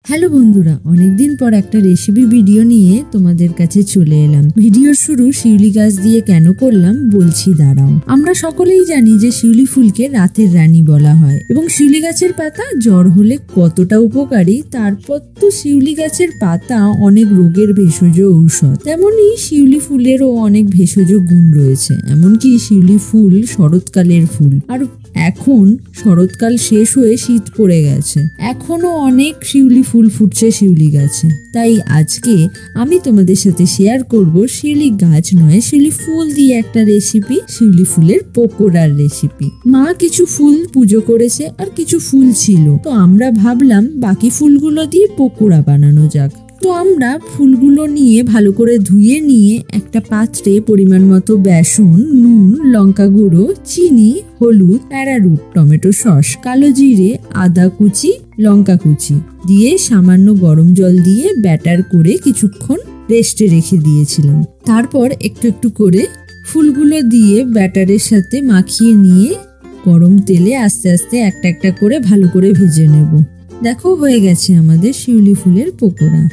Hello বন্ধুরা, অনেকদিন পর একটা রেসিপি ভিডিও নিয়ে তোমাদের কাছে চলে এলাম। ভিডিওর শুরু শিউলি গাছ দিয়ে কেন করলাম বলছি, দাঁড়াও। আমরা সকলেই জানি যে শিউলি ফুলকে রাতের রানী বলা হয় এবং শিউলি গাছের পাতা জ্বর হলে কতটা উপকারী। তারপর তো শিউলি গাছের পাতা অনেক রোগের ভেষজ ঔষধ, তেমনই শিউলি ফুলেরও অনেক ভেষজ গুণ রয়েছে। এমনকি শিউলি ফুল শরৎকালের ফুল, আর এখন শরৎকাল শেষ হয়ে শীত পড়ে গেছে, এখনো অনেক শিউলি ফুল ফুটছে শিউলি গাছে। তাই আজকে আমি তোমাদের সাথে শেয়ার করব শিউলি গাছ নয়, শিউলি ফুল দিয়ে একটা রেসিপি, শিউলি ফুলের পকোড়ার রেসিপি। মা কিছু ফুল পুজো করেছে আর কিছু ফুল ছিল, তো আমরা ভাবলাম বাকি ফুলগুলো দিয়ে পকোড়া বানানো যাক। তো আমরা ফুলগুলো নিয়ে ভালো করে ধুয়ে নিয়ে একটা পাত্রে পরিমাণ মতো বেসন, নুন, লঙ্কা গুঁড়ো, চিনি, হলুদ, অ্যারারুট, টমেটো সস, কালো জিরে, আদা কুচি, লঙ্কা কুচি দিয়ে সামান্য গরম জল দিয়ে ব্যাটার করে কিছুক্ষণ রেস্টে রেখে দিয়েছিলাম। তারপর একটু একটু করে ফুলগুলো দিয়ে ব্যাটারের সাথে মাখিয়ে নিয়ে গরম তেলে আস্তে আস্তে একটা একটা করে ভালো করে ভেজে নেব। দেখো, হয়ে গেছে আমাদের শিউলি ফুলের পকোড়া।